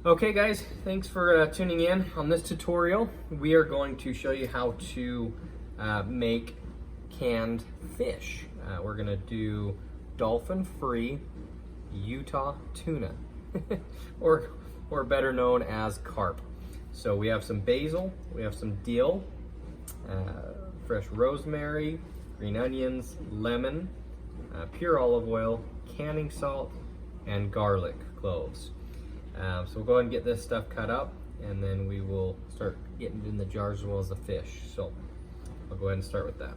Okay guys, thanks for tuning in. On this tutorial, we are going to show you how to make canned fish. We're gonna do dolphin free Utah tuna, or better known as carp. So we have some basil, we have some dill, fresh rosemary, green onions, lemon, pure olive oil, canning salt, and garlic cloves. So we'll go ahead and get this stuff cut up, and then we will start getting it in the jars as well as the fish. So I'll go ahead and start with that.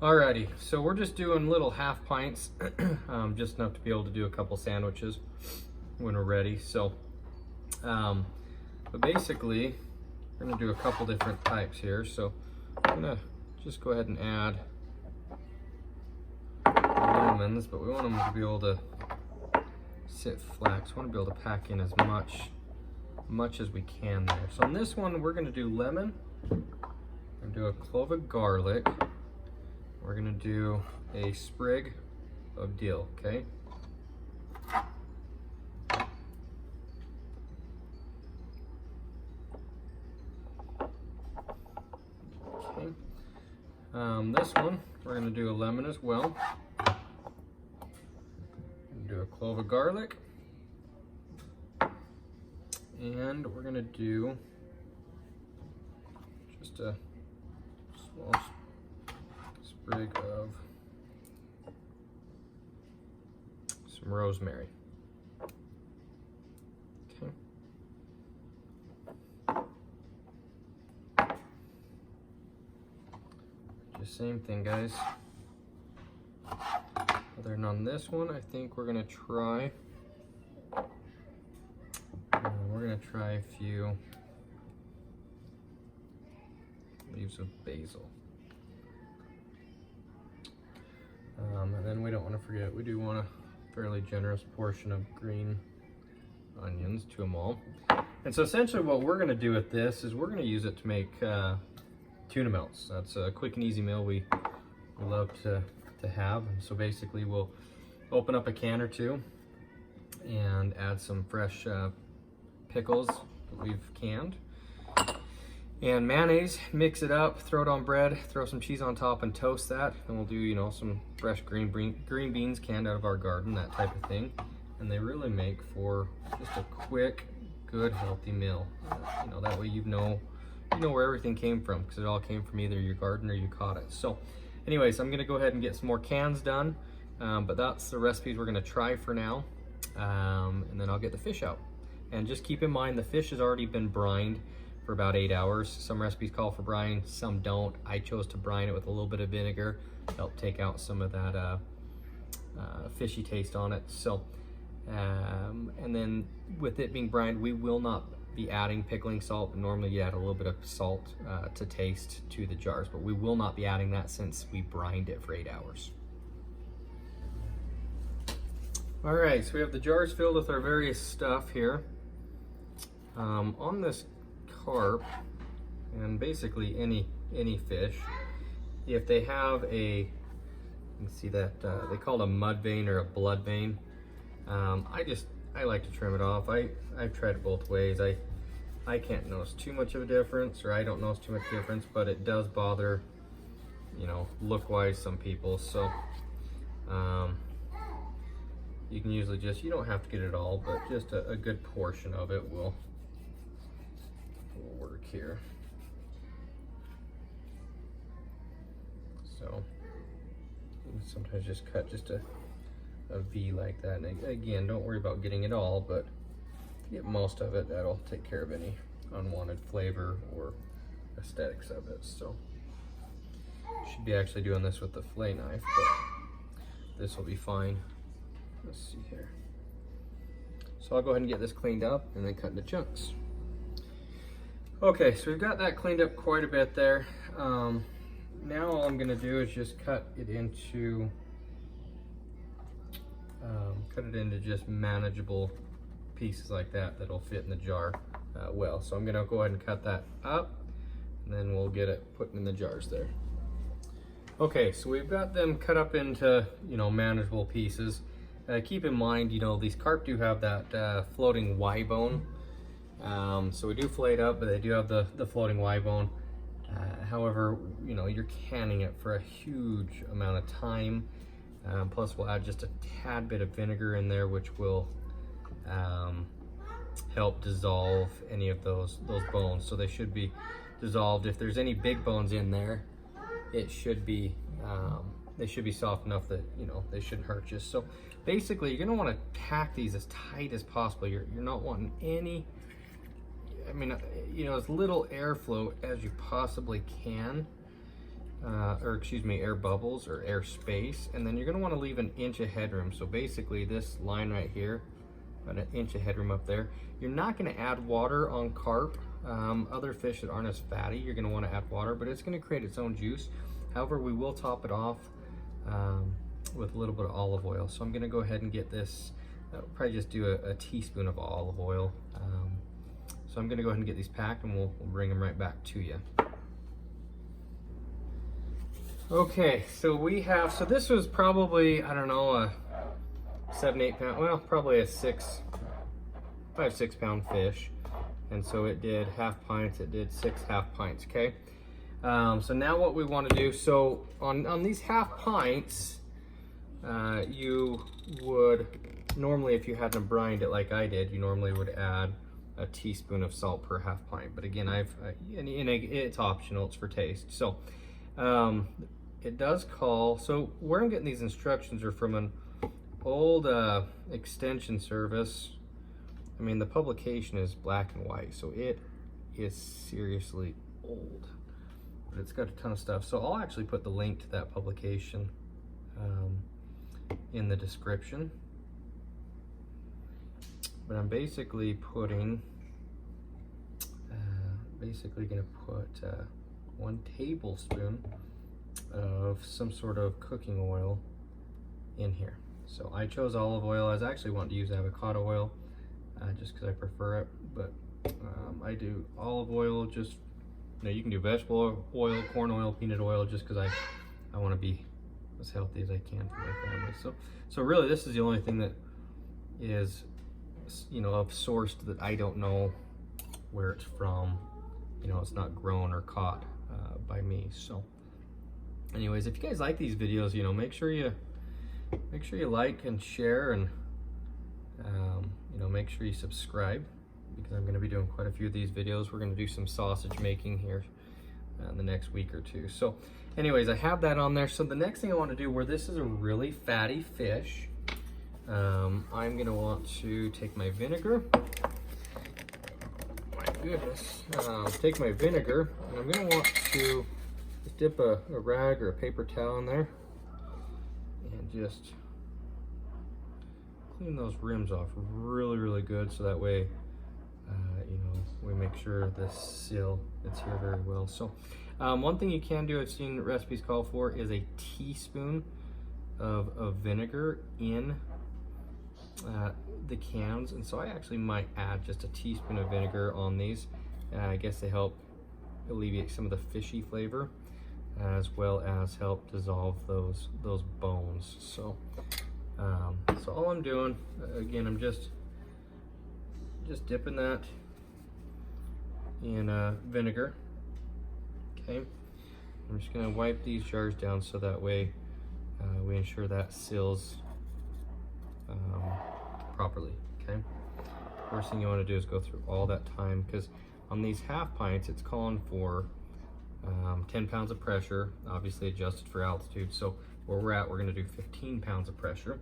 Alrighty, so we're just doing little half pints, just enough to be able to do a couple sandwiches when we're ready. So, but basically, we're gonna do a couple different types here. So I'm gonna just go ahead and add lemons, but we want them to be able to sit flat. So we want to be able to pack in as much as we can there. So on this one, we're gonna do lemon. We're gonna do a clove of garlic. We're gonna do a sprig of dill, okay? Okay. This one, we're gonna do a lemon as well. Do a clove of garlic. And we're gonna do just a small sprig of some rosemary. Okay. Just same thing, guys. Other than on this one, I think we're gonna try. A few leaves of basil. And then we don't want to forget, we do want a fairly generous portion of green onions to them all. And so essentially what we're going to do with this is we're going to use it to make tuna melts. That's a quick and easy meal we love to have. And so basically we'll open up a can or two and add some fresh pickles that we've canned, and mayonnaise, mix it up, throw it on bread, throw some cheese on top and toast that. And we'll do, you know, some fresh green beans canned out of our garden, that type of thing. And they really make for just a quick, good, healthy meal. You know, that way you know where everything came from, because it all came from either your garden or you caught it. So anyways, I'm gonna go ahead and get some more cans done, but that's the recipes we're gonna try for now. And then I'll get the fish out. And just keep in mind, the fish has already been brined for about 8 hours. Some recipes call for brine, some don't. I chose to brine it with a little bit of vinegar to help take out some of that fishy taste on it. So, and then with it being brined, we will not be adding pickling salt. Normally you add a little bit of salt to taste to the jars, but we will not be adding that since we brined it for 8 hours. All right, so we have the jars filled with our various stuff here. On this carp, and basically any fish, if they have you can see that they call it a mud vein or a blood vein. I like to trim it off. I've tried it both ways. I can't notice too much of a difference, or I don't notice too much difference, but it does bother, you know, look-wise some people. So you can usually just, you don't have to get it all, but just a good portion of it will work here. So sometimes just cut just a V like that. And again, don't worry about getting it all, but if you get most of it, that'll take care of any unwanted flavor or aesthetics of it. So should be actually doing this with the fillet knife, but this will be fine. Let's see here. So I'll go ahead and get this cleaned up and then cut into chunks. Okay, so we've got that cleaned up quite a bit there. Now all I'm gonna do is just cut it into just manageable pieces like that that'll fit in the jar well. So I'm gonna go ahead and cut that up, and then we'll get it put in the jars there. Okay, so we've got them cut up into, you know, manageable pieces. keep in mind, you know, these carp do have that floating Y bone. So we do fillet it up, but they do have the floating Y bone. However, you know, you're canning it for a huge amount of time. Plus we'll add just a tad bit of vinegar in there, which will help dissolve any of those bones. So they should be dissolved. If there's any big bones in there, it should be they should be soft enough that, you know, they shouldn't hurt you. So basically, you're gonna want to pack these as tight as possible. You're not wanting any, I mean, you know, as little airflow as you possibly can, or excuse me, air bubbles or air space. And then you're gonna want to leave an inch of headroom. So basically, this line right here, about an inch of headroom up there. You're not going to add water on carp. Other fish that aren't as fatty, you're going to want to add water, but it's going to create its own juice. However, we will top it off with a little bit of olive oil. So I'm going to go ahead and get this, probably just do a teaspoon of olive oil. So I'm going to go ahead and get these packed, and we'll bring them right back to you. Okay, so we have, so this was probably, I don't know, a 7-8 pound, well, probably a 5-6 pound fish. And so it did half pints, it did 6 half pints, okay? So now what we want to do, so on these half pints, you would, normally if you hadn't brined it like I did, you normally would add a teaspoon of salt per half pint. But again, it's optional, it's for taste. So it does call, so where I'm getting these instructions are from an old extension service. I mean, the publication is black and white, so it is seriously old, but it's got a ton of stuff. So I'll actually put the link to that publication in the description. But I'm basically putting, gonna put 1 tablespoon of some sort of cooking oil in here. So I chose olive oil. I was actually wanting to use avocado oil just because I prefer it, but I do olive oil. Just, you know, you can do vegetable oil, corn oil, peanut oil, just because I want to be as healthy as I can for my family. So really, this is the only thing that is, you know, of sourced that I don't know where it's from. You know, it's not grown or caught by me. So anyways, if you guys like these videos, you know, make sure you like and share, and you know, make sure you subscribe, because I'm going to be doing quite a few of these videos. We're going to do some sausage making here in the next week or two. So anyways, I have that on there. So the next thing I want to do, where this is a really fatty fish, I'm going to want to take my vinegar. My goodness. Take my vinegar, and I'm going to want to just dip a rag or a paper towel in there and just clean those rims off really good, so that way you know, we make sure the seal is here very well. So one thing you can do, I've seen recipes call for, is a teaspoon of vinegar in the cans, and so I actually might add just a teaspoon of vinegar on these. I guess they help alleviate some of the fishy flavor, as well as help dissolve those bones. So so all I'm doing, again, I'm just dipping that in vinegar. Okay, I'm just gonna wipe these jars down so that way we ensure that seals properly. Okay, first thing you want to do is go through all that time, because on these half pints it's calling for 10 pounds of pressure, obviously adjusted for altitude. So where we're at, we're going to do 15 pounds of pressure,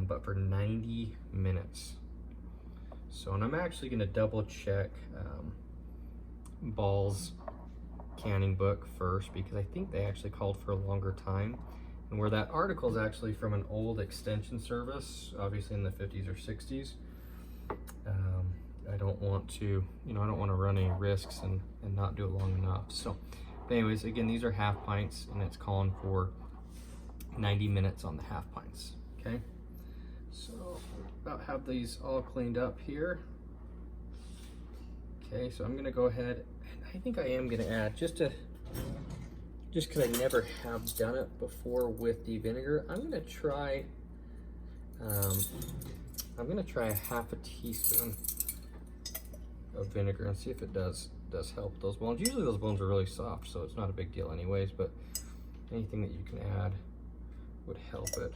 but for 90 minutes. So, and I'm actually going to double check Ball's canning book first, because I think they actually called for a longer time, and where that article is actually from an old extension service, obviously in the 50s or 60s. I don't want to, you know, I don't want to run any risks and not do it long enough. So but anyways, again, these are half pints, and it's calling for 90 minutes on the half pints. Okay, so about have these all cleaned up here. Okay, so I'm gonna go ahead, and I think I am gonna add just because I never have done it before with the vinegar, I'm gonna try I'm gonna try a half a teaspoon of vinegar and see if it does help those bones. Usually those bones are really soft, so it's not a big deal anyways, but anything that you can add would help it.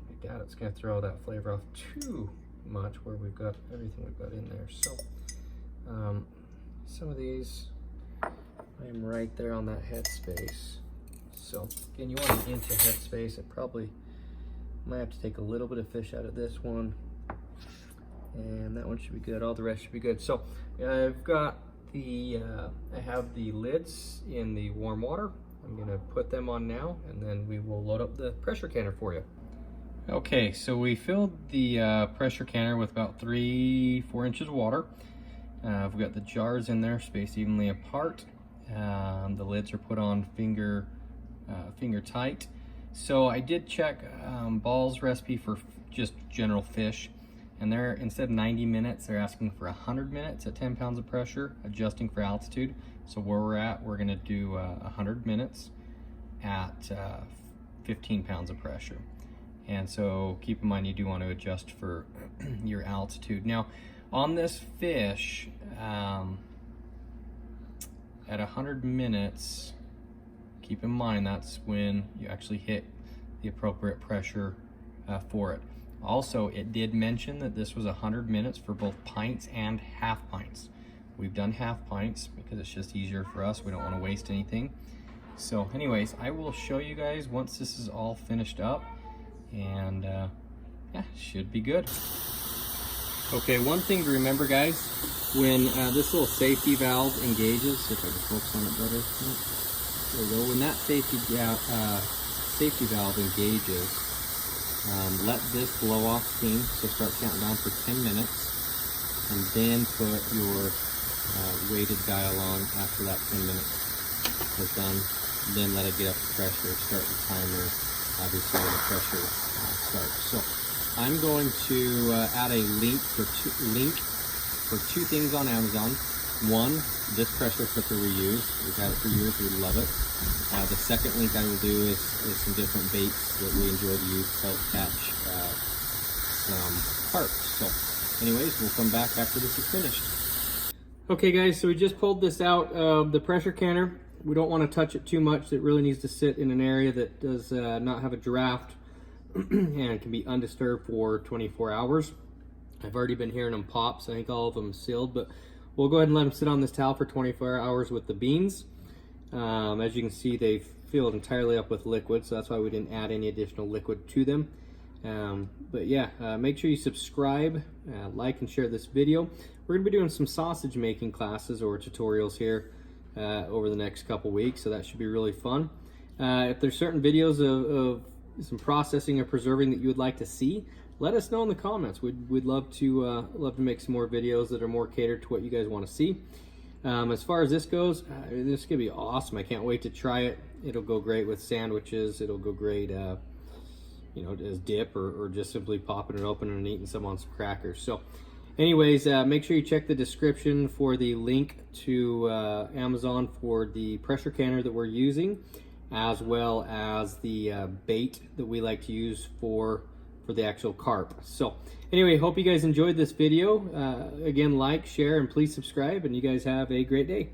Like that, it's gonna throw that flavor off too much where we've got everything we've got in there. So some of these, I am right there on that headspace. So again, you want it into headspace. It probably might have to take a little bit of fish out of this one, and that one should be good. All the rest should be good. So I've got the I have the lids in the warm water. I'm gonna put them on now, and then we will load up the pressure canner for you. Okay, so we filled the pressure canner with about 3-4 inches of water. We've got the jars in there spaced evenly apart. The lids are put on finger tight. So I did check Ball's recipe for just general fish, and they're, instead of 90 minutes, they're asking for 100 minutes at 10 pounds of pressure, adjusting for altitude. So where we're at, we're gonna do 100 minutes at 15 pounds of pressure. And so keep in mind, you do want to adjust for your altitude. Now, on this fish, at 100 minutes, keep in mind that's when you actually hit the appropriate pressure for it. Also, it did mention that this was 100 minutes for both pints and half pints. We've done half pints because it's just easier for us. We don't want to waste anything. So anyways, I will show you guys once this is all finished up, and yeah, should be good. Okay, one thing to remember, guys, when this little safety valve engages, if I can focus on it better, there we go. When that safety valve engages, let this blow off steam, so start counting down for 10 minutes, and then put your weighted dial on after that 10 minutes is done. Then let it get up to pressure, start the timer, obviously when the pressure starts. So I'm going to add a link for two things on Amazon. One, this pressure cooker we use. We've had it for years, we love it. The second link I will do is some different baits that we enjoy to use to help catch some carp. So anyways, we'll come back after this is finished. Okay guys, so we just pulled this out of the pressure canner. We don't want to touch it too much. It really needs to sit in an area that does not have a draft and can be undisturbed for 24 hours. I've already been hearing them pop, so I think all of them sealed, but we'll go ahead and let them sit on this towel for 24 hours with the beans. As you can see, they filled entirely up with liquid, so that's why we didn't add any additional liquid to them. But yeah, make sure you subscribe, like, and share this video. We're going to be doing some sausage making classes or tutorials here over the next couple weeks, so that should be really fun. If there's certain videos of some processing or preserving that you would like to see, let us know in the comments. We'd love to make some more videos that are more catered to what you guys want to see. As far as this goes, this is gonna be awesome. I can't wait to try it. It'll go great with sandwiches. It'll go great, you know, as dip, or just simply popping it open and eating some on some crackers. So anyways, make sure you check the description for the link to Amazon for the pressure canner that we're using, as well as the bait that we like to use for the actual carp. So anyway, hope you guys enjoyed this video. Again, like, share, and please subscribe, and you guys have a great day.